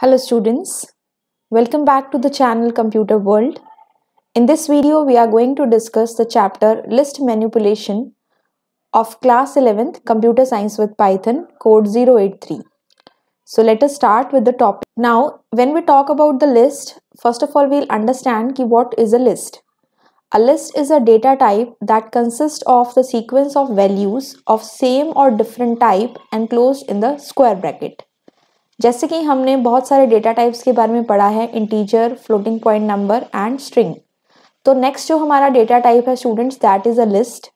Hello students, welcome back to the channel Computer World. In this video, we are going to discuss the chapter List Manipulation of Class 11th Computer Science with Python, Code 083. So let us start with the topic. Now, when we talk about the list, first of all, we'll understand what is a list. A list is a data type that consists of the sequence of values of same or different type enclosed in the square bracket. जैसे कि हमने बहुत सारे data types के बारे में पढ़ा है, integer, floating point number and string. तो नेक्स्ट जो हमारा डेटा टाइप है students, that is a list.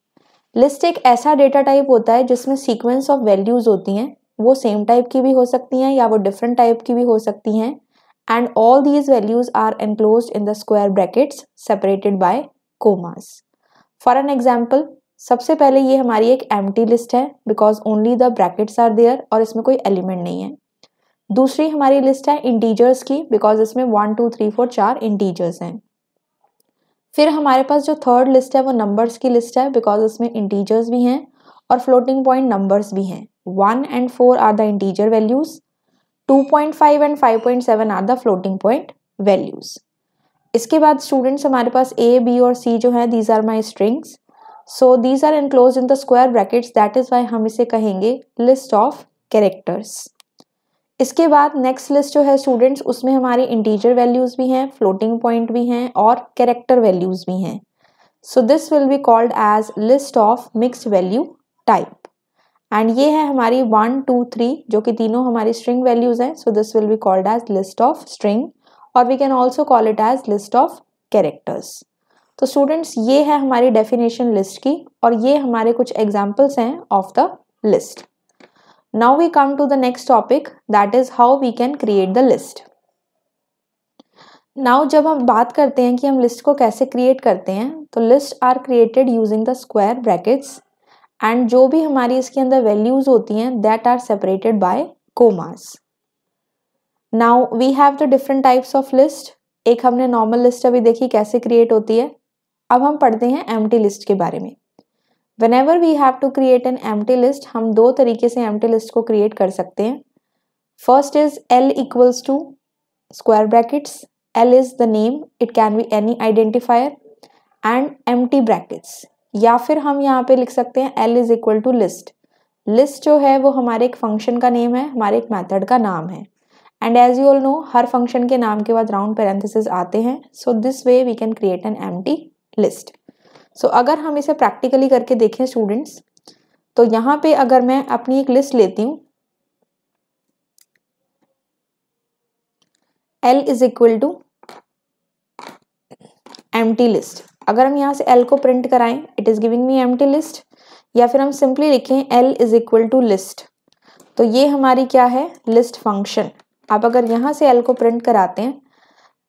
List एक ऐसा डेटा टाइप होता है जिसमें सीक्वेंस ऑफ वैल्यूज होती हैं, वो सेम टाइप की भी हो सकती हैं या वो डिफरेंट टाइप की भी हो सकती हैं, and all these values are enclosed in the square brackets separated by commas. For an example, सबसे पहले ये हमारी एक एम्प्टी लिस्ट है because only the brackets are there और इसमें कोई एलिमेंट नहीं है। दूसरी हमारी लिस्ट है इंटीजर्स की बिकॉज इसमें 1 2 3 4 4 इंटीजर्स हैं। फिर हमारे पास जो थर्ड लिस्ट है वो नंबर्स की लिस्ट है बिकॉज इसमें इंटीजर्स भी हैं और फ्लोटिंग पॉइंट नंबर्स भी हैं। 1 and 4 are the integer values, 2.5 and 5.7 are the floating point values. इसके बाद स्टूडेंट्स हमारे पास ए, बी और सी जो है these are my strings, so these are enclosed in the square brackets, that is why हम इसे कहेंगे लिस्ट ऑफ कैरेक्टर्स। इसके बाद नेक्स्ट लिस्ट जो है स्टूडेंट्स, उसमें हमारे इंटीजर वैल्यूज भी हैं, फ्लोटिंग पॉइंट भी हैं और कैरेक्टर वैल्यूज भी हैं। So this will be called as list of mixed value type. And ये है हमारी 1 2 3 जो कि तीनों हमारी स्ट्रिंग वैल्यूज हैं। So this will be called as list of string और we can also call it as list of characters. तो स्टूडेंट्स ये है हमारी डेफिनेशन लिस्ट की और ये हमारे कुछ एग्जाम्पल्स हैं of the list. Now we come to the next topic, that is how we can create the list. Now जब हम बात करते हैं कि हम लिस्ट को कैसे क्रिएट करते हैं, तो list are created using the square brackets and जो भी हमारी इसके अंदर वैल्यूज होती हैं that are separated by commas. Now we have the different types of list. एक हमने नॉर्मल लिस्ट अभी देखी कैसे क्रिएट होती है। अब हम पढ़ते हैं एम्प्टी लिस्ट के बारे में। Whenever we have to create an empty list, हम दो तरीके से empty list को create कर सकते हैं। First is L equals to square brackets. L is the name, it can be any identifier and empty brackets. या फिर हम यहाँ पे लिख सकते हैं L is equal to list. List जो है वो हमारे एक फंक्शन का नेम है, हमारे एक मेथड का नाम है। And as you all know, her function के नाम के बाद राउंड पैरेंथेसिस आते हैं। So this way we can create an empty list. सो अगर हम इसे प्रैक्टिकली करके देखें स्टूडेंट्स, तो यहाँ पे अगर मैं अपनी एक लिस्ट लेती हूँ, L is equal to empty list. अगर हम यहाँ से L को प्रिंट कराएं, it is giving me empty list, या फिर हम सिंपली लिखें L is equal to list, तो ये हमारी क्या है, लिस्ट फंक्शन। आप अगर यहाँ से L को प्रिंट कराते हैं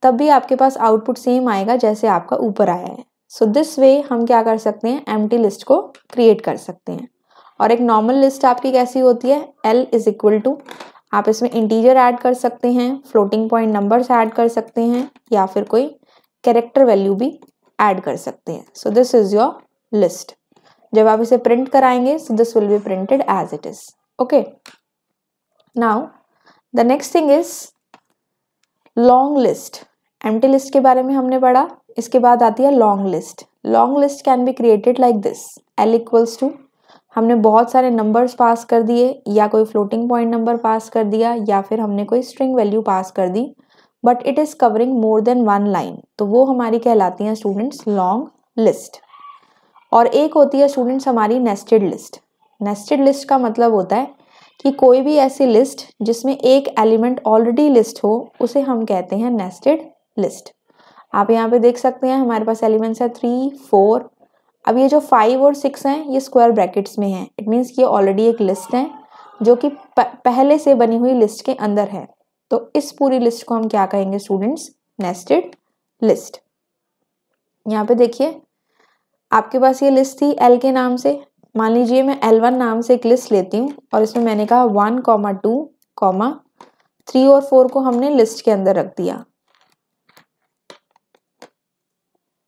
तब भी आपके पास आउटपुट सेम आएगा जैसे आपका ऊपर आया है। सो दिस वे हम क्या कर सकते हैं, एम्प्टी लिस्ट को क्रिएट कर सकते हैं। और एक नॉर्मल लिस्ट आपकी कैसी होती है, L इज इक्वल टू, आप इसमें इंटीजर ऐड कर सकते हैं, फ्लोटिंग पॉइंट नंबर्स ऐड कर सकते हैं या फिर कोई कैरेक्टर वैल्यू भी ऐड कर सकते हैं। So this is your list. जब आप इसे प्रिंट कराएंगे so this will be printed as it is. Okay, now the next thing is long list. Empty list के बारे में हमने पढ़ा, इसके बाद आती है long list. Long list can be created like this. L equals to, हमने बहुत सारे नंबर्स पास कर दिए या कोई फ्लोटिंग पॉइंट नंबर पास कर दिया या फिर हमने कोई स्ट्रिंग वैल्यू पास कर दी, but it is covering more than one line, तो वो हमारी कहलाती है स्टूडेंट्स लॉन्ग लिस्ट। और एक होती है स्टूडेंट्स हमारी नेस्टेड लिस्ट। नेस्टेड लिस्ट का मतलब होता है कि कोई भी ऐसी लिस्ट जिसमें एक एलिमेंट ऑलरेडी लिस्ट हो उसे हम कहते हैं नेस्टेड लिस्ट। आप यहाँ पे देख सकते हैं हमारे पास एलिमेंट्स है 3 4। अब ये जो 5 और 6 हैं ये स्क्वायर ब्रैकेट्स में हैं, इट मीन्स ये ऑलरेडी एक लिस्ट है जो कि पहले से बनी हुई लिस्ट के अंदर है। तो इस पूरी लिस्ट को हम क्या कहेंगे स्टूडेंट्स, नेस्टेड लिस्ट। यहाँ पे देखिए आपके पास ये लिस्ट थी L के नाम से। मान लीजिए मैं L1 नाम से एक लिस्ट लेती हूँ और इसमें मैंने कहा 1, 2, 3 और 4 को हमने लिस्ट के अंदर रख दिया।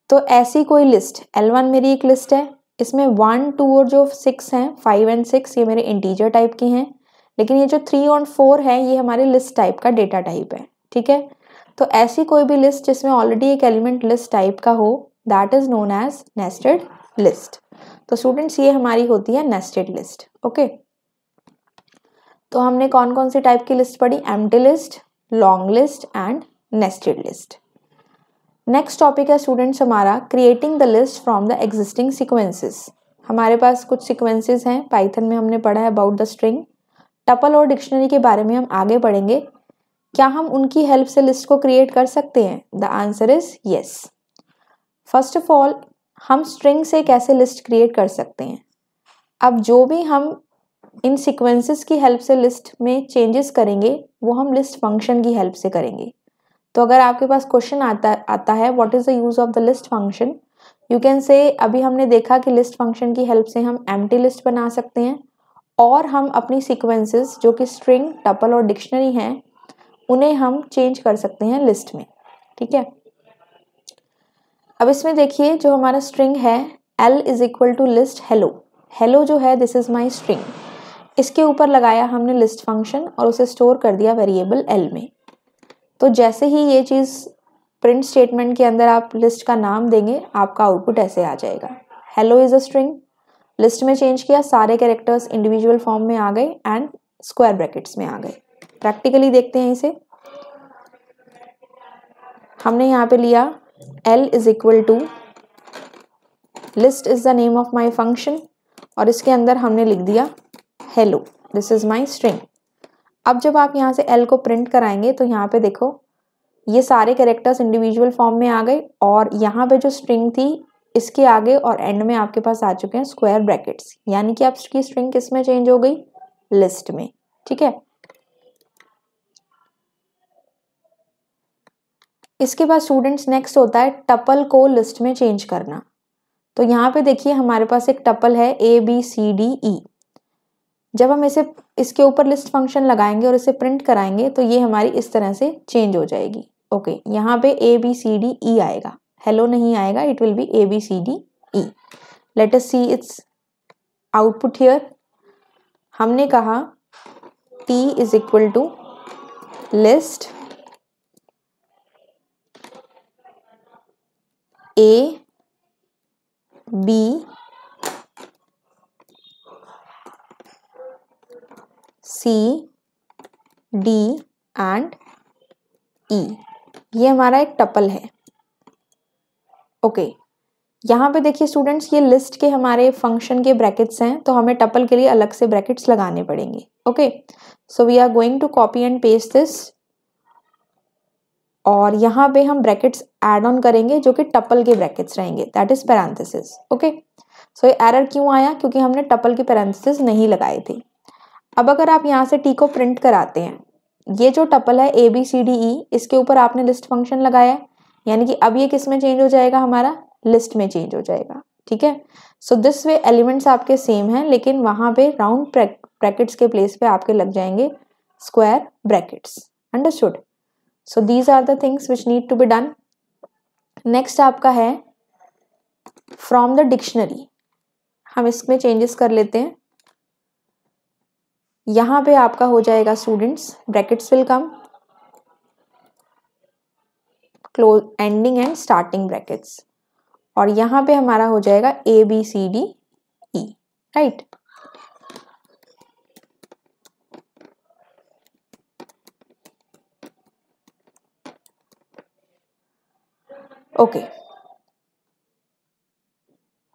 तो ऐसी कोई लिस्ट, L1 मेरी एक लिस्ट है, इसमें 1 2 और जो 6 हैं 5 and 6 ये मेरे इंटीजर टाइप के हैं, लेकिन ये जो 3 और 4 है ये हमारे लिस्ट टाइप का डेटा टाइप है, ठीक है। तो ऐसी कोई भी लिस्ट जिसमें ऑलरेडी एक एलिमेंट लिस्ट टाइप का हो, that is known as nested list. तो स्टूडेंट्स ये हमारी होती है नेस्टेड लिस्ट, ओके। तो हमने कौन कौन सी टाइप की लिस्ट पढ़ी? Empty list, long list and nested list. Next topic है स्टूडेंट्स हमारा creating the list from the existing sequences. हमारे पास कुछ सीक्वेंसेस हैं, पाइथन में हमने पढ़ा है अबाउट द स्ट्रिंग। टपल और डिक्शनरी के बारे में हम आगे पढ़ेंगे। क्या हम उनकी हेल्प से लिस्ट को क्रिएट कर सकते हैं? The answer is yes. First of all हम स्ट्रिंग से कैसे लिस्ट क्रिएट कर सकते हैं? अब जो भी हम इन सीक्वेंसेस की हेल्प से लिस्ट में चेंजेस करेंगे वो हम लिस्ट फंक्शन की हेल्प से करेंगे। तो अगर आपके पास क्वेश्चन आता है what is the use of the list function, you can say अभी हमने देखा कि लिस्ट फंक्शन की हेल्प से हम एम्प्टी लिस्ट बना सकते हैं और हम अपनी सीक्वेंसेस जो कि स्ट्रिंग, टपल और डिक्शनरी हैं उन्हें हम चेंज कर सकते हैं लिस्ट में, ठीक है। अब इसमें देखिए जो हमारा स्ट्रिंग है L is equal to list hello. Hello जो है दिस इज माई स्ट्रिंग, इसके ऊपर लगाया हमने लिस्ट फंक्शन और उसे स्टोर कर दिया वेरिएबल L में। तो जैसे ही ये चीज़ प्रिंट स्टेटमेंट के अंदर आप लिस्ट का नाम देंगे आपका आउटपुट ऐसे आ जाएगा, hello is a string. List में चेंज किया, सारे कैरेक्टर्स इंडिविजुअल फॉर्म में आ गए एंड स्क्वायर ब्रैकेट्स में आ गए। प्रैक्टिकली देखते हैं इसे। हमने यहाँ पे लिया L is equal to list is the name of my function और इसके अंदर हमने लिख दिया hello, this is my string. अब जब आप यहाँ से L को प्रिंट कराएंगे तो यहाँ पे देखो ये सारे कैरेक्टर्स इंडिविजुअल फॉर्म में आ गए और यहाँ पे जो स्ट्रिंग थी इसके आगे और एंड में आपके पास आ चुके हैं स्क्वायर ब्रैकेट्स, यानी कि आपकी स्ट्रिंग किस में चेंज हो गई? लिस्ट में, ठीक है। इसके बाद स्टूडेंट्स नेक्स्ट होता है टपल को लिस्ट में चेंज करना। तो यहाँ पे देखिए हमारे पास एक टपल है ABCDE। जब हम इसके ऊपर लिस्ट फंक्शन लगाएंगे और इसे प्रिंट कराएंगे तो ये हमारी इस तरह से चेंज हो जाएगी, ओके। यहाँ पे ABCDE आएगा, हेलो नहीं आएगा, it will be ABCDE। Let us see its output here. हमने कहा T is equal to list A B C D and E। ये हमारा एक टपल है, ओके। यहाँ पे देखिए स्टूडेंट्स ये लिस्ट के हमारे फंक्शन के ब्रैकेट्स हैं तो हमें टपल के लिए अलग से ब्रैकेट्स लगाने पड़ेंगे, okay. So we are going to copy and paste this और यहाँ पे हम ब्रैकेट्स ऐड ऑन करेंगे जो कि टपल के ब्रैकेट्स रहेंगे, दैट इज पैरेंथेसिस, ओके। सो ये एरर क्यों आया? क्योंकि हमने टपल के पैरेंथेसिस नहीं लगाए थे। अब अगर आप यहाँ से T को प्रिंट कराते हैं, ये जो टपल है ABCDE इसके ऊपर आपने लिस्ट फंक्शन लगाया, यानी कि अब ये किस में चेंज हो जाएगा? हमारा लिस्ट में चेंज हो जाएगा, ठीक है। सो दिस वे एलिमेंट्स आपके सेम हैं लेकिन वहां पे राउंड ब्रैकेट्स के प्लेस पे आपके लग जाएंगे square brackets, understood. So these are the things which need to be done. Next आपका है फ्रॉम द डिक्शनरी। हम इसमें चेंजेस कर लेते हैं। यहाँ पे आपका हो जाएगा students brackets will come, close ending and starting brackets, और यहाँ पे हमारा हो जाएगा ABCDE, right. Okay,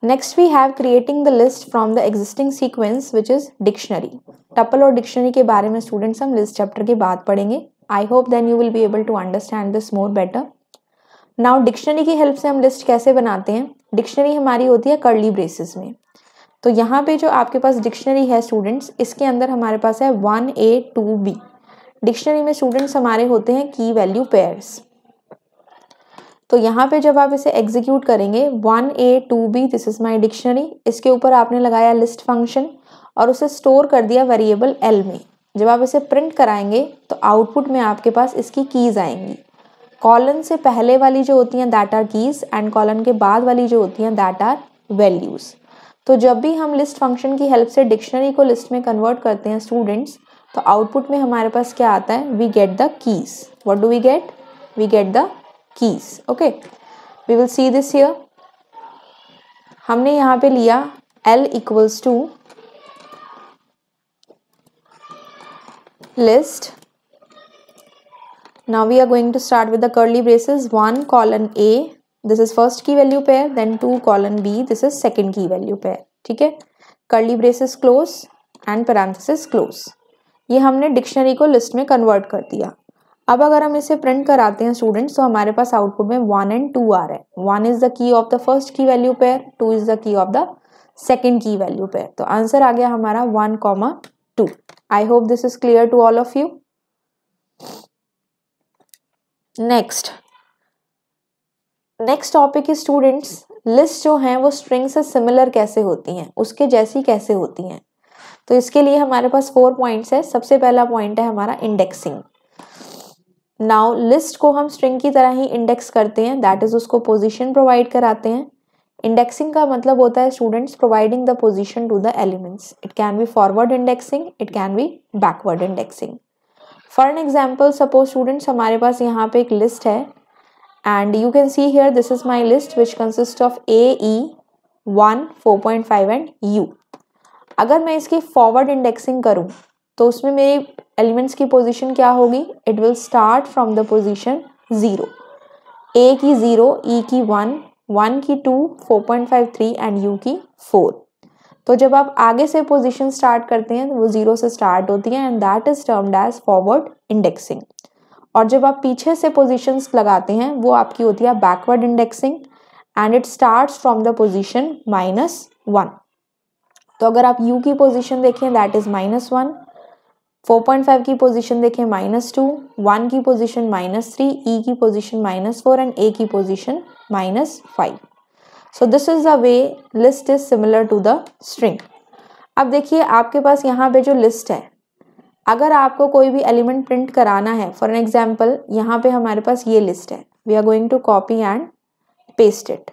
next we have creating the list from the existing sequence which is dictionary. Tuple और डिक्शनरी के बारे में स्टूडेंट्स हम लिस्ट चैप्टर के बाद पढ़ेंगे। I hope then you will be able to understand this more better. Now dictionary की help से हम लिस्ट कैसे बनाते हैं? डिक्शनरी हमारी होती है कर्ली ब्रेसेस में। तो यहाँ पे जो आपके पास डिक्शनरी है स्टूडेंट्स, इसके अंदर हमारे पास है 1A 2B। डिक्शनरी में स्टूडेंट्स हमारे होते हैं की वैल्यू पेयर्स। तो यहाँ पे जब आप इसे एग्जीक्यूट करेंगे 1A 2B this is my dictionary, इसके ऊपर आपने लगाया लिस्ट फंक्शन और उसे स्टोर कर दिया वेरिएबल L में। जब आप इसे प्रिंट कराएंगे तो आउटपुट में आपके पास इसकी कीज आएंगी। कॉलन से पहले वाली जो होती हैं that are keys and colon के बाद वाली जो होती हैं दैट आर वैल्यूज। तो जब भी हम लिस्ट फंक्शन की हेल्प से डिक्शनरी को लिस्ट में कन्वर्ट करते हैं स्टूडेंट्स, तो आउटपुट में हमारे पास क्या आता है, we get the keys. What do we get, we get the keys. Okay, we will see this here. हमने यहाँ पे लिया L equals to list. Now we are going to start with the curly braces. 1 colon A, this is first key value pair, then 2 colon B, this is second key value pair. ठीक है, curly braces close and parenthesis close. ये हमने dictionary को list में convert कर दिया. अब अगर हम इसे प्रिंट कराते हैं स्टूडेंट्स, तो हमारे पास आउटपुट में 1 and 2 आ रहा है. 1 is the key of the first key value pair, 2 is the key of the second key value pair. तो आंसर आ गया हमारा 1, 2. I hope this is clear to all of you. Next topic है students, list जो हैं वो string से similar कैसे होती हैं, उसके जैसी कैसे होती हैं. तो इसके लिए हमारे पास 4 पॉइंट्स है. सबसे पहला पॉइंट है हमारा इंडेक्सिंग. नाउ लिस्ट को हम स्ट्रिंग की तरह ही इंडेक्स करते हैं, दैट इज उसको पोजीशन प्रोवाइड कराते हैं. इंडेक्सिंग का मतलब होता है students providing the position to the elements. It can be forward indexing, it can be backward indexing. For an example, suppose students हमारे पास यहाँ पे एक लिस्ट है and you can see here this is my list which consists of A, E, 1, 4.5 and U. अगर मैं इसकी forward indexing करूं तो उसमें मेरी एलिमेंट्स की पोजीशन क्या होगी, it will start from the position 0. A की 0, E की 1, 1 की 2, 4.5 3 एंड U की 4. तो जब आप आगे से पोजीशन स्टार्ट करते हैं तो वो 0 से स्टार्ट होती है and that is termed as forward indexing. और जब आप पीछे से पोजीशंस लगाते हैं वो आपकी होती है backward indexing and it starts from the position -1. तो अगर आप U की पोजीशन देखें दैट इज -1, 4.5 की पोजीशन देखें -2, 1 की पोजीशन -3, E की पोजीशन -4 एंड A की position -5. So this is the way list is similar to the string. अब देखिए आपके पास यहाँ पे जो लिस्ट है, अगर आपको कोई भी एलिमेंट प्रिंट कराना है, फॉर एन एग्जाम्पल यहाँ पे हमारे पास ये लिस्ट है, we are going to copy and paste it.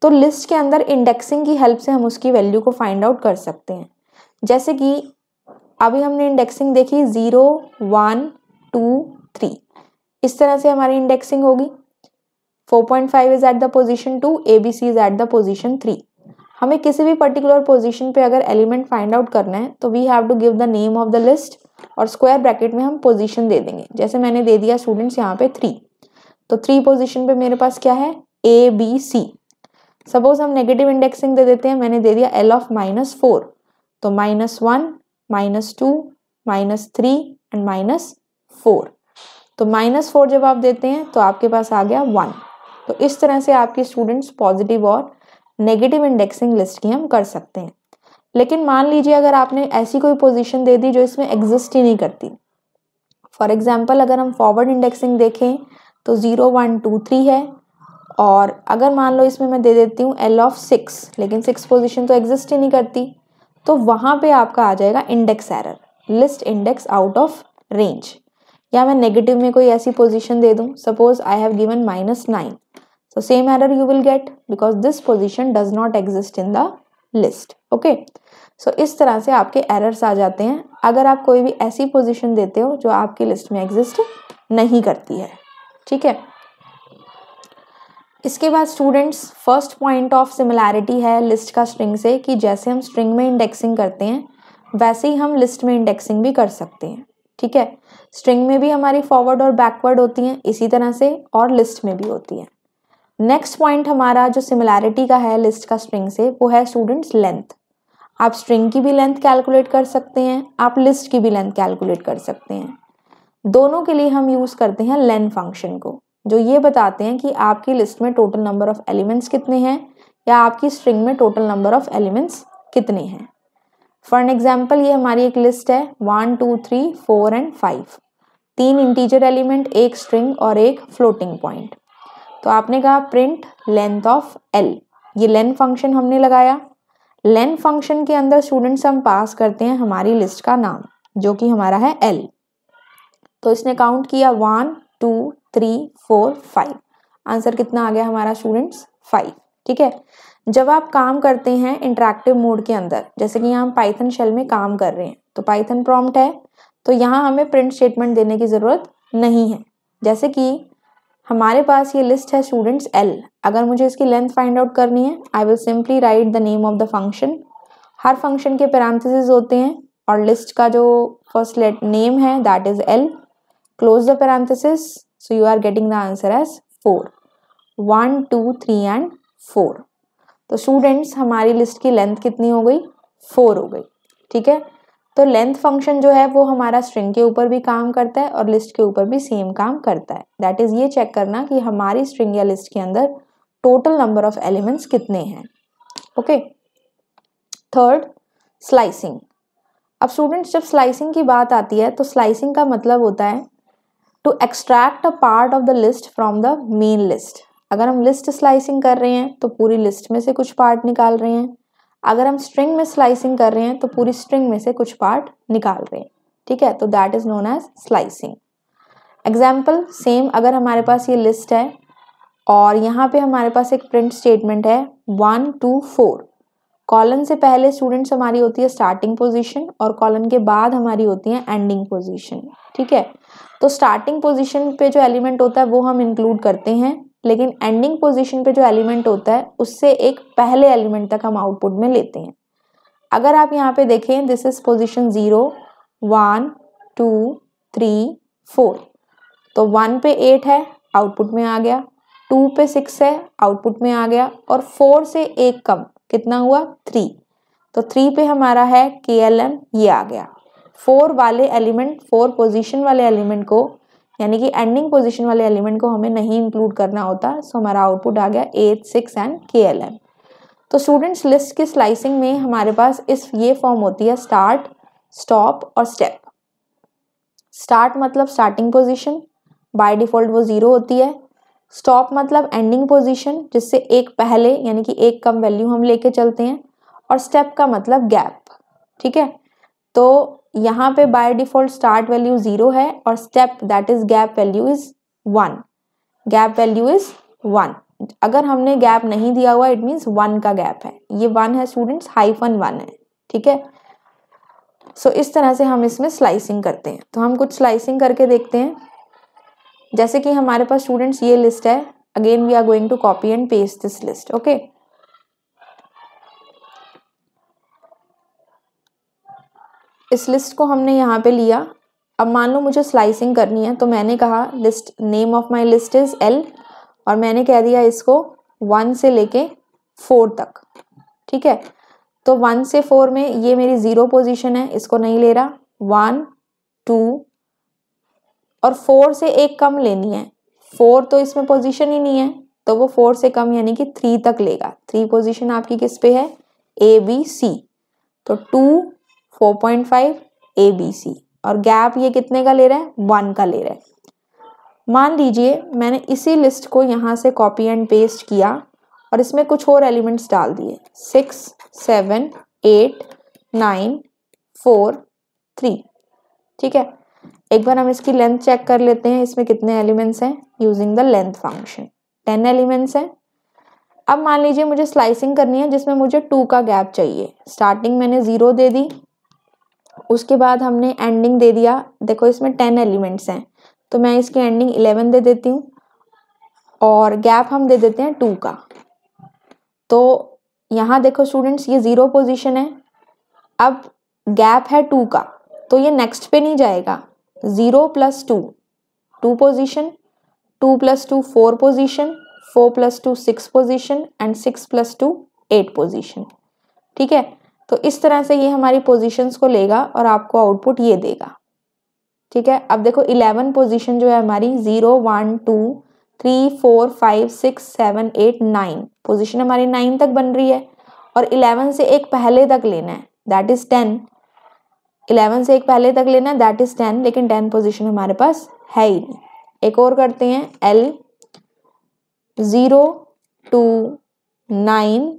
तो लिस्ट के अंदर इंडेक्सिंग की हेल्प से हम उसकी वैल्यू को फाइंड आउट कर सकते हैं. जैसे कि अभी हमने इंडेक्सिंग देखी 0, 1, 2, 3, इस तरह से हमारी इंडेक्सिंग होगी. 4.5 is at the position 2, ABC is at the position 3. हमें किसी भी पर्टिकुलर पोजीशन पे अगर एलिमेंट फाइंड आउट करना है तो we have to give the name of the list और स्क्वायर ब्रैकेट में हम पोजीशन दे देंगे. जैसे मैंने दे दिया स्टूडेंट्स यहाँ पे 3, तो 3 पोजीशन पे मेरे पास क्या है, ABC. सपोज हम नेगेटिव इंडेक्सिंग दे देते हैं, मैंने दे दिया L of -4, तो -1, -2, -3 एंड -4. तो -4 जब आप देते हैं तो आपके पास आ गया 1. तो इस तरह से आपके स्टूडेंट्स पॉजिटिव और नेगेटिव इंडेक्सिंग लिस्ट की हम कर सकते हैं. लेकिन मान लीजिए अगर आपने ऐसी कोई पोजीशन दे दी जो इसमें एग्जिस्ट ही नहीं करती. फॉर एग्जांपल अगर हम फॉरवर्ड इंडेक्सिंग देखें तो 0, 1, 2, 3 है, और अगर मान लो इसमें मैं दे देती हूँ L of 6, लेकिन 6 पोजीशन तो एग्जिस्ट ही नहीं करती, तो वहाँ पे आपका आ जाएगा index error, list index out of range. या मैं नेगेटिव में कोई ऐसी पोजीशन दे दूँ, suppose I have given -9, so same error you will get because this position does not exist in the list. Okay, so इस तरह से आपके एरर्स आ जाते हैं अगर आप कोई भी ऐसी पोजीशन देते हो जो आपकी लिस्ट में एग्जिस्ट नहीं करती है. ठीक है, इसके बाद students first point of similarity है लिस्ट का स्ट्रिंग से कि जैसे हम स्ट्रिंग में इंडेक्सिंग करते हैं वैसे ही हम लिस्ट में इंडेक्सिंग भी कर सकते हैं. ठीक है, स्ट्रिंग में भी हमारी फॉरवर्ड और बैकवर्ड होती हैं इसी तरह से, और लिस्ट में भी होती हैं. नेक्स्ट पॉइंट हमारा जो सिमिलैरिटी का है लिस्ट का स्ट्रिंग से वो है स्टूडेंट्स लेंथ. आप स्ट्रिंग की भी लेंथ कैलकुलेट कर सकते हैं, आप लिस्ट की भी लेंथ कैलकुलेट कर सकते हैं. दोनों के लिए हम यूज करते हैं लेन फंक्शन को, जो ये बताते हैं कि आपकी लिस्ट में टोटल नंबर ऑफ एलिमेंट्स कितने हैं या आपकी स्ट्रिंग में टोटल नंबर ऑफ एलिमेंट्स कितने हैं. फॉर एन एग्जाम्पल ये हमारी एक लिस्ट है 1, 2, 3, 4 एंड 5, 3 इंटीजर एलिमेंट, एक स्ट्रिंग और एक फ्लोटिंग पॉइंट. तो आपने कहा प्रिंट लेंथ ऑफ L, ये लेन फंक्शन हमने लगाया. लेन फंक्शन के अंदर स्टूडेंट्स हम पास करते हैं हमारी लिस्ट का नाम जो कि हमारा है L. तो इसने काउंट किया 1, 2, 3, 4, 5. आंसर कितना आ गया हमारा स्टूडेंट्स 5. ठीक है, जब आप काम करते हैं इंटरैक्टिव मोड के अंदर, जैसे कि यहाँ हम पाइथन शेल में काम कर रहे हैं, तो पाइथन प्रॉम्प्ट है, तो यहाँ हमें प्रिंट स्टेटमेंट देने की ज़रूरत नहीं है। जैसे कि हमारे पास ये लिस्ट है स्टूडेंट्स L, अगर मुझे इसकी लेंथ फाइंड आउट करनी है, I will simply write the name of the function. हर फंक्शन के पैरेंथेसिस होते हैं और लिस्ट का जो फर्स्ट नेम है that is L, close the parenthesis, so you are getting the answer as 4, 1 2 3 and 4। तो स्टूडेंट्स हमारी लिस्ट की लेंथ कितनी हो गई? 4 हो गई। ठीक है, तो लेंथ फंक्शन जो है वो हमारा स्ट्रिंग के ऊपर भी काम करता है और लिस्ट के ऊपर भी सेम काम करता है। दैट इज ये चेक करना कि हमारी स्ट्रिंग या लिस्ट के अंदर टोटल नंबर ऑफ एलिमेंट्स कितने हैं। Okay, third, slicing. अब स्टूडेंट्स जब स्लाइसिंग की बात आती है तो स्लाइसिंग का मतलब होता है to extract a part of the list from the main list. अगर हम लिस्ट स्लाइसिंग कर रहे हैं तो पूरी लिस्ट में से कुछ पार्ट निकाल रहे हैं, अगर हम स्ट्रिंग में स्लाइसिंग कर रहे हैं तो पूरी स्ट्रिंग में से कुछ पार्ट निकाल रहे हैं। ठीक है, तो that is known as slicing. Example same, अगर हमारे पास ये लिस्ट है और यहाँ पे हमारे पास एक प्रिंट स्टेटमेंट है 1 2 4, कॉलन से पहले स्टूडेंट्स हमारी होती है स्टार्टिंग पोजीशन और कॉलन के बाद हमारी होती है एंडिंग पोजीशन। ठीक है, तो स्टार्टिंग पोजीशन पे जो एलिमेंट होता है वो हम इंक्लूड करते हैं, लेकिन एंडिंग पोजीशन पे जो एलिमेंट होता है उससे एक पहले एलिमेंट तक हम आउटपुट में लेते हैं। अगर आप यहाँ पे देखें, दिस इज पोजीशन 0 1 2 3 4, तो 1 पे 8 है, आउटपुट में आ गया, 2 पे 6 है, आउटपुट में आ गया, और 4 से एक कम कितना हुआ? 3, तो 3 पे हमारा है KLM, ये आ गया। 4 वाले एलिमेंट, 4 पोजीशन वाले एलिमेंट को यानी कि एंडिंग पोजीशन वाले एलिमेंट को हमें नहीं इंक्लूड करना होता, सो हमारा आउटपुट आ गया 8 6 एंड KLM। तो स्टूडेंट्स लिस्ट की स्लाइसिंग में हमारे पास ये फॉर्म होती है स्टार्ट, स्टॉप और स्टेप। स्टार्ट मतलब स्टार्टिंग पोजीशन, बाय डिफॉल्ट वो 0 होती है। स्टॉप मतलब एंडिंग पोजीशन, जिससे एक पहले यानी कि एक कम वैल्यू हम लेके चलते हैं, और स्टेप का मतलब गैप। ठीक है, तो यहाँ पे बाय डिफॉल्ट स्टार्ट वैल्यू 0 है और step that is gap value is 1, gap value is 1। अगर हमने गैप नहीं दिया हुआ इट मीन्स 1 का गैप है, ये 1 है स्टूडेंट्स, -1 है। ठीक है, सो इस तरह से हम इसमें स्लाइसिंग करते हैं। तो हम कुछ स्लाइसिंग करके देखते हैं। जैसे कि हमारे पास स्टूडेंट्स ये लिस्ट है, again we are going to copy and paste this list. Okay, इस लिस्ट को हमने यहाँ पे लिया। अब मान लो मुझे स्लाइसिंग करनी है, तो मैंने कहा list name of my list is L और मैंने कह दिया इसको 1 से लेके 4 तक। ठीक है, तो 1 से 4 में ये मेरी 0 पोजीशन है, इसको नहीं ले रहा, 1 2 और 4 से एक कम लेनी है। 4 तो इसमें पोजीशन ही नहीं है, तो वो 4 से कम यानी कि 3 तक लेगा। 3 पोजीशन आपकी किस पे है? ABC, तो 2 4.5 ABC, और गैप ये कितने का ले रहा है? 1 का ले रहा है। मान लीजिए मैंने इसी लिस्ट को यहाँ से कॉपी एंड पेस्ट किया और इसमें कुछ और एलिमेंट्स डाल दिए, 6 7 8 9 4 3। ठीक है, एक बार हम इसकी लेंथ चेक कर लेते हैं, इसमें कितने एलिमेंट्स हैं using the length function. 10 elements हैं। अब मान लीजिए मुझे स्लाइसिंग करनी है जिसमें मुझे 2 का गैप चाहिए। स्टार्टिंग मैंने 0 दे दी, उसके बाद हमने एंडिंग दे दिया। देखो इसमें 10 एलिमेंट्स हैं, तो मैं इसकी एंडिंग 11 दे देती हूँ और गैप हम दे देते हैं 2 का। तो यहाँ देखो स्टूडेंट्स ये 0 पोजीशन है, अब गैप है 2 का, तो ये नेक्स्ट पे नहीं जाएगा। 0 + 2 2 position, 2 + 2 4 position, 4 + 2 6 position and 6 + 2 8 position. ठीक है, तो इस तरह से ये हमारी पोजीशंस को लेगा और आपको आउटपुट ये देगा। ठीक है, अब देखो 11 पोजीशन जो है हमारी 0 1 2 3 4 5 6 7 8 9 पोजीशन हमारी 9 तक बन रही है और 11 से एक पहले तक लेना है दैट इज 10। 11 से एक पहले तक लेना है दैट इज 10, लेकिन 10 पोजीशन हमारे पास है ही नहीं। एक और करते हैं, L 0 2 9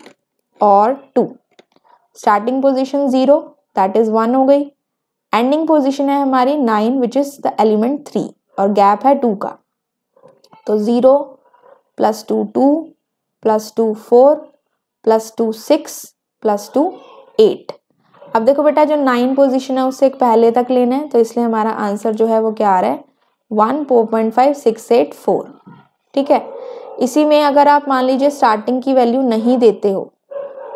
और 2। स्टार्टिंग पोजीशन 0 दैट इज 1 हो गई, एंडिंग पोजीशन है हमारी 9 विच इज द एलिमेंट 3 और गैप है 2 का। तो 0 + 2 2 + 2 4 + 2 6 + 2 8। अब देखो बेटा जो 9 पोजीशन है उससे एक पहले तक लेना है, तो इसलिए हमारा आंसर जो है वो क्या आ रहा है 1.5684। ठीक है, इसी में अगर आप मान लीजिए स्टार्टिंग की वैल्यू नहीं देते हो,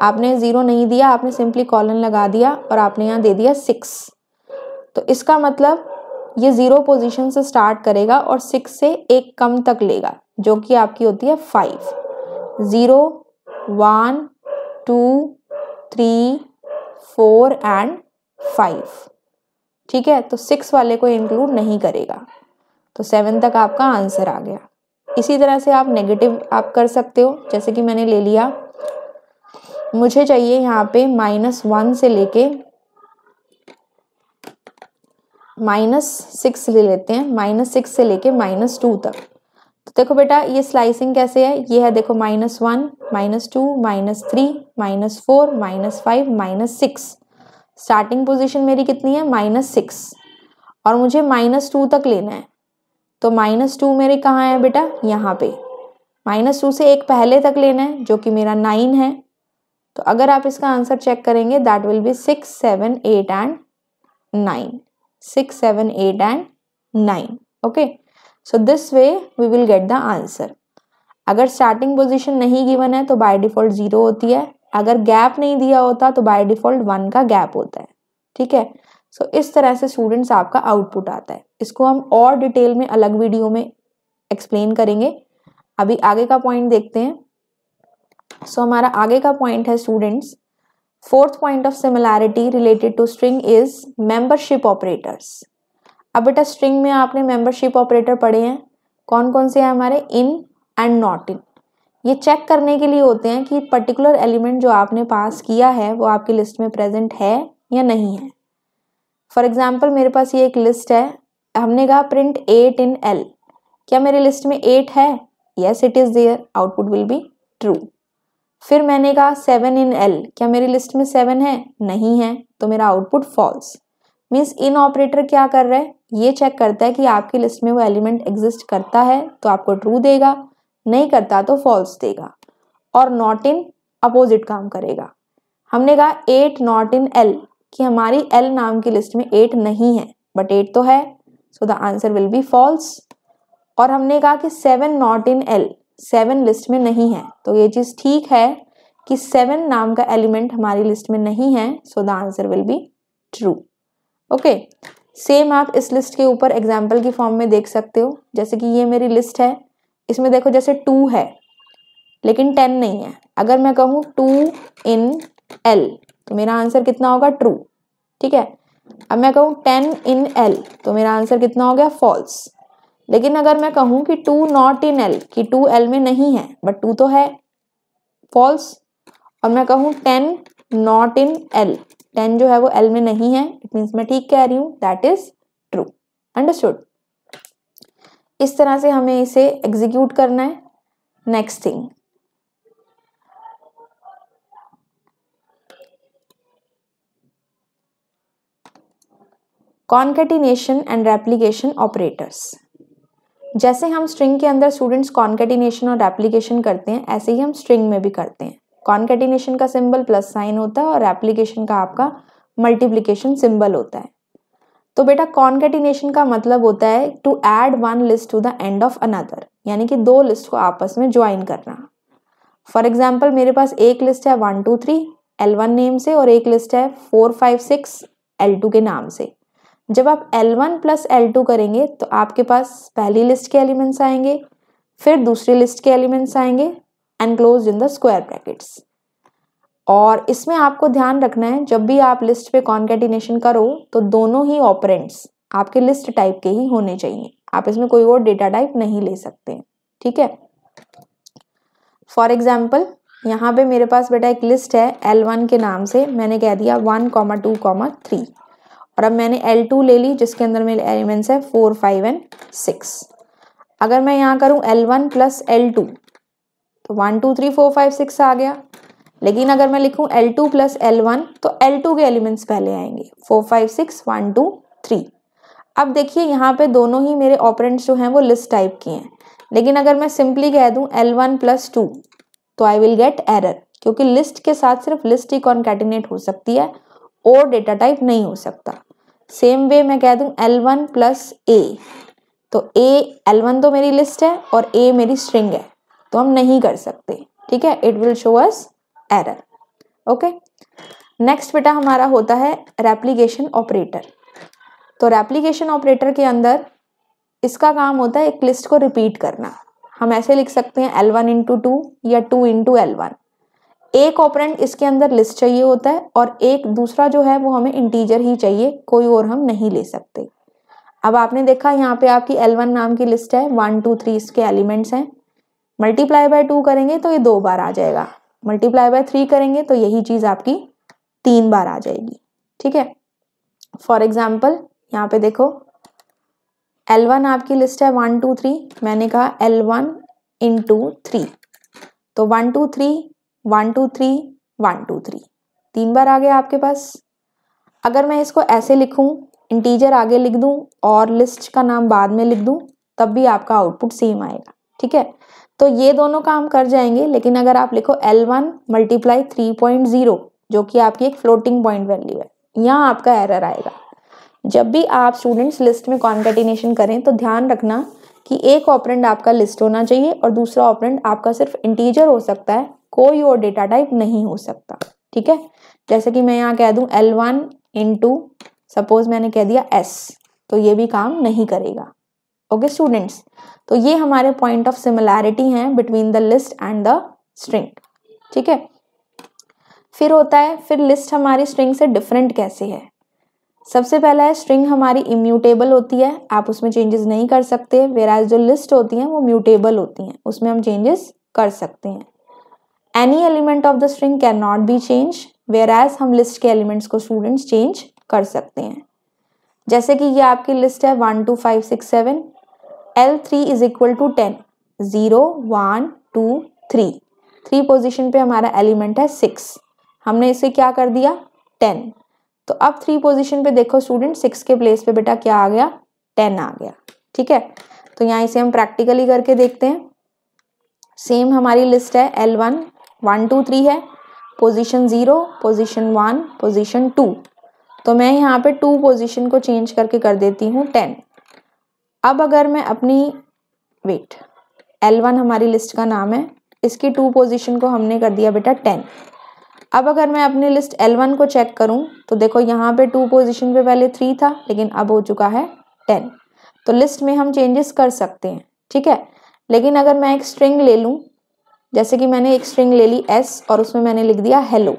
आपने 0 नहीं दिया, आपने सिंपली कॉलन लगा दिया और आपने यहाँ दे दिया 6, तो इसका मतलब ये 0 पोजीशन से स्टार्ट करेगा और 6 से एक कम तक लेगा, जो कि आपकी होती है 5। 0 1 2 3 4 एंड 5। ठीक है, तो 6 वाले को इंक्लूड नहीं करेगा, तो 7 तक आपका आंसर आ गया। इसी तरह से आप नेगेटिव आप कर सकते हो, जैसे कि मैंने ले लिया, मुझे चाहिए यहाँ पे -1 से लेके -6 ले लेते हैं, -6 से लेके -2 तक। तो देखो बेटा ये स्लाइसिंग कैसे है, ये है देखो -1 -2 -3 -4 -5 -6। स्टार्टिंग पोजीशन मेरी कितनी है -6 और मुझे -2 तक लेना है, तो -2 मेरे कहाँ है बेटा, यहाँ पे। -2 से एक पहले तक लेना है जो कि मेरा 9 है, तो अगर आप इसका आंसर चेक करेंगे that will be 6 7 8 and 9। 6 7 8 and 9। Okay, so this way we will get the answer. अगर स्टार्टिंग पोजीशन नहीं गिवन है तो बाय डिफॉल्ट 0 होती है, अगर गैप नहीं दिया होता तो बाय डिफॉल्ट 1 का गैप होता है। ठीक है, सो इस तरह से स्टूडेंट्स आपका आउटपुट आता है। इसको हम और डिटेल में अलग वीडियो में एक्सप्लेन करेंगे। अभी आगे का पॉइंट देखते हैं। सो हमारा आगे का पॉइंट है students, fourth point of similarity related to string is membership operators. अब बेटा स्ट्रिंग में आपने मेंबरशिप ऑपरेटर पढ़े हैं, कौन कौन से हैं हमारे, इन एंड नॉट इन। ये चेक करने के लिए होते हैं कि पर्टिकुलर एलिमेंट जो आपने पास किया है वो आपकी लिस्ट में प्रेजेंट है या नहीं है। फॉर एग्जाम्पल मेरे पास ये एक लिस्ट है, हमने कहा प्रिंट 8 इन L, क्या मेरे लिस्ट में 8 है, yes it is there, output will be true. फिर मैंने कहा 7 इन L, क्या मेरी लिस्ट में 7 है, नहीं है, तो मेरा output false. Means in operator क्या कर रहा है, ये चेक करता है कि आपकी लिस्ट में वो एलिमेंट एग्जिस्ट करता है तो आपको ट्रू देगा, नहीं करता तो फॉल्स देगा। और नॉट इन अपोजिट काम करेगा। हमने कहा 8 नॉट इन L, कि हमारी L नाम की लिस्ट में 8 नहीं है, बट 8 तो है, so the answer will be false. और हमने कहा कि 7 नॉट इन L, 7 लिस्ट में नहीं है, तो ये चीज ठीक है कि 7 नाम का एलिमेंट हमारी लिस्ट में नहीं है, so the answer will be true. Okay, same आप इस लिस्ट के ऊपर एग्जाम्पल की फॉर्म में देख सकते हो। जैसे कि ये मेरी लिस्ट है, इसमें देखो जैसे 2 है लेकिन 10 नहीं है। अगर मैं कहूँ 2 इन L, तो मेरा आंसर कितना होगा, ट्रू। ठीक है, अब मैं कहूँ 10 इन L, तो मेरा आंसर कितना हो गया, फॉल्स। लेकिन अगर मैं कहूँ कि 2 नॉट इन L, कि 2 L में नहीं है बट 2 तो है, फॉल्स। और मैं कहूँ 10 नॉट इन L, 10 जो है वो L में नहीं है, इट मीन्स मैं ठीक कह रही हूँ, दैट इज ट्रू। अंडरस्टूड। इस तरह से हमें इसे एग्जीक्यूट करना है। Next thing, concatenation and replication operators. जैसे हम स्ट्रिंग के अंदर स्टूडेंट्स कॉन्केटिनेशन और रेप्लिकेशन करते हैं, ऐसे ही हम स्ट्रिंग में भी करते हैं। कॉन्केटिनेशन का सिंबल प्लस साइन होता है और रेप्लिकेशन का आपका मल्टीप्लिकेशन सिंबल होता है। तो बेटा कॉन्केटिनेशन का मतलब होता है to add one list to the end of another, यानी कि 2 लिस्ट को आपस में ज्वाइन करना। फॉर एग्जाम्पल मेरे पास एक लिस्ट है 1 2 3 L1 नेम से और एक लिस्ट है 4 5 6 L2 के नाम से। जब आप L1 प्लस L2 करेंगे तो आपके पास पहली लिस्ट के एलिमेंट्स आएंगे, फिर दूसरी लिस्ट के एलिमेंट्स आएंगे, enclosed in the square brackets. और इसमें आपको ध्यान रखना है, जब भी आप लिस्ट पे कॉन्केटिनेशन करो तो दोनों ही ऑपरेंड्स आपके लिस्ट टाइप के ही होने चाहिए, आप इसमें कोई और डेटा टाइप नहीं ले सकते। ठीक है, फॉर एग्जाम्पल यहाँ पे मेरे पास बेटा एक लिस्ट है L1 के नाम से, मैंने कह दिया 1 2 3, और अब मैंने L2 ले ली जिसके अंदर मेरे एलिमेंट्स है 4 5 एंड 6। अगर मैं यहाँ करूँ L1 प्लस L2 तो 1 2 3 4 5 6 आ गया। लेकिन अगर मैं लिखूँ L2 प्लस L1 तो L2 के एलिमेंट्स पहले आएंगे, 4 5 6 1 2 3। अब देखिए यहाँ पे दोनों ही मेरे ऑपरेंड्स जो हैं वो लिस्ट टाइप के हैं, लेकिन अगर मैं सिंपली कह दूँ L1 प्लस 2 तो आई विल गेट एरर, क्योंकि लिस्ट के साथ सिर्फ लिस्ट ही कॉन्कैटिनेट हो सकती है और डेटा टाइप नहीं हो सकता। सेम वे मैं कह दूं L1 प्लस A, तो L1 तो मेरी लिस्ट है और A मेरी स्ट्रिंग है, तो हम नहीं कर सकते, ठीक है, it will show us error. Okay, next बेटा हमारा होता है रेप्लिकेशन ऑपरेटर। तो रेप्लिकेशन ऑपरेटर के अंदर इसका काम होता है एक लिस्ट को रिपीट करना। हम ऐसे लिख सकते हैं L1 इंटू 2 या 2 इंटू L1। एक ऑपरेंड इसके अंदर लिस्ट चाहिए होता है और एक दूसरा जो है वो हमें इंटीजर ही चाहिए, कोई और हम नहीं ले सकते। अब आपने देखा यहाँ पे आपकी L1 नाम की लिस्ट है, 1 2 3 इसके एलिमेंट्स हैं। मल्टीप्लाई बाय 2 करेंगे तो ये 2 बार आ जाएगा, मल्टीप्लाई बाय 3 करेंगे तो यही चीज आपकी 3 बार आ जाएगी, ठीक है। फॉर एग्जाम्पल यहाँ पे देखो L1 आपकी लिस्ट है 1 2 3, मैंने कहा L1 इंटू 3, तो 1 2 3 1 2 3 1 2 3 3 बार आ गया आपके पास। अगर मैं इसको ऐसे लिखूं, इंटीजर आगे लिख दूं और लिस्ट का नाम बाद में लिख दूं, तब भी आपका आउटपुट सेम आएगा, ठीक है। तो ये दोनों काम कर जाएंगे, लेकिन अगर आप लिखो L1 मल्टीप्लाई 3.0 जो कि आपकी एक फ्लोटिंग पॉइंट वैल्यू है, यहाँ आपका एरर आएगा। जब भी आप स्टूडेंट्स लिस्ट में कॉन्केटिनेशन करें तो ध्यान रखना कि एक ऑपरेंड आपका लिस्ट होना चाहिए और दूसरा ऑपरेंड आपका सिर्फ इंटीजर हो सकता है, कोई और डेटा टाइप नहीं हो सकता, ठीक है। जैसे कि मैं यहाँ कह दूं L1 इंटू सपोज मैंने कह दिया S, तो ये भी काम नहीं करेगा। ओके स्टूडेंट्स, तो ये हमारे पॉइंट ऑफ सिमिलैरिटी हैं between the list and the string, ठीक है। फिर होता है, फिर लिस्ट हमारी स्ट्रिंग से डिफरेंट कैसे है। सबसे पहला है स्ट्रिंग हमारी इम्यूटेबल होती है, आप उसमें चेंजेस नहीं कर सकते, वेराज जो लिस्ट होती हैं वो म्यूटेबल होती हैं, उसमें हम चेंजेस कर सकते हैं। Any element of the string can not be change, whereas हम लिस्ट के एलिमेंट्स को स्टूडेंट्स चेंज कर सकते हैं। जैसे कि ये आपकी लिस्ट है 1 2 5 6 7, L3 is equal to 10, 0 1 2 3, 3 position पे हमारा एलिमेंट है 6, हमने इसे क्या कर दिया 10, तो अब 3 पोजीशन पे देखो स्टूडेंट 6 के प्लेस पे बेटा क्या आ गया 10 आ गया, ठीक है। तो यहाँ इसे हम प्रैक्टिकली करके देखते हैं। सेम हमारी लिस्ट है L1 1 2 3 है, पोजीशन 0 पोजीशन 1 पोजीशन 2, तो मैं यहाँ पे 2 पोजीशन को चेंज करके कर देती हूँ 10। अब अगर मैं अपनी वेट L1 हमारी लिस्ट का नाम है, इसकी 2 पोजीशन को हमने कर दिया बेटा 10। अब अगर मैं अपनी लिस्ट L1 को चेक करूं तो देखो यहाँ पे 2 पोजीशन पे पहले 3 था, लेकिन अब हो चुका है 10। तो लिस्ट में हम चेंजेस कर सकते हैं, ठीक है। लेकिन अगर मैं एक स्ट्रिंग ले लूं, जैसे कि मैंने एक स्ट्रिंग ले ली S और उसमें मैंने लिख दिया हेलो,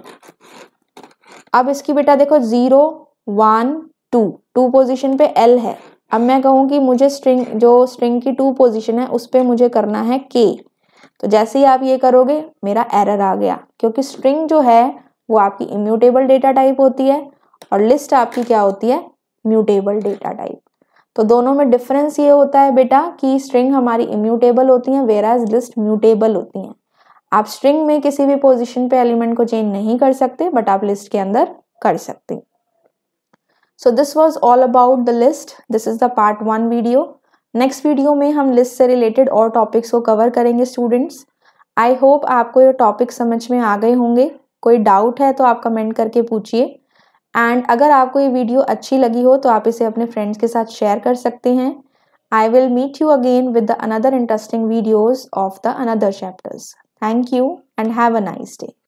अब इसकी बेटा देखो 0 1 2, 2 पोजीशन पे L है। अब मैं कहूँ कि मुझे स्ट्रिंग की 2 पोजीशन है उस पर मुझे करना है K, तो जैसे ही आप ये करोगे मेरा एरर आ गया, क्योंकि स्ट्रिंग जो है वो आपकी इम्यूटेबल डेटा टाइप होती है और लिस्ट आपकी क्या होती है म्यूटेबल डेटा टाइप। तो दोनों में डिफरेंस ये होता है बेटा कि स्ट्रिंग हमारी इम्यूटेबल होती है वेराज लिस्ट म्यूटेबल होती हैं। आप स्ट्रिंग में किसी भी पोजीशन पे एलिमेंट को चेंज नहीं कर सकते, बट आप लिस्ट के अंदर कर सकते हैं। So this was all about the list, this is the part 1 video. Next video में हम लिस्ट से रिलेटेड और टॉपिक्स को कवर करेंगे स्टूडेंट्स। आई होप आपको ये टॉपिक समझ में आ गए होंगे। कोई डाउट है तो आप कमेंट करके पूछिए, एंड अगर आपको ये वीडियो अच्छी लगी हो तो आप इसे अपने फ्रेंड्स के साथ शेयर कर सकते हैं। I will meet you again with the another interesting videos of the another chapters. Thank you and have a nice day.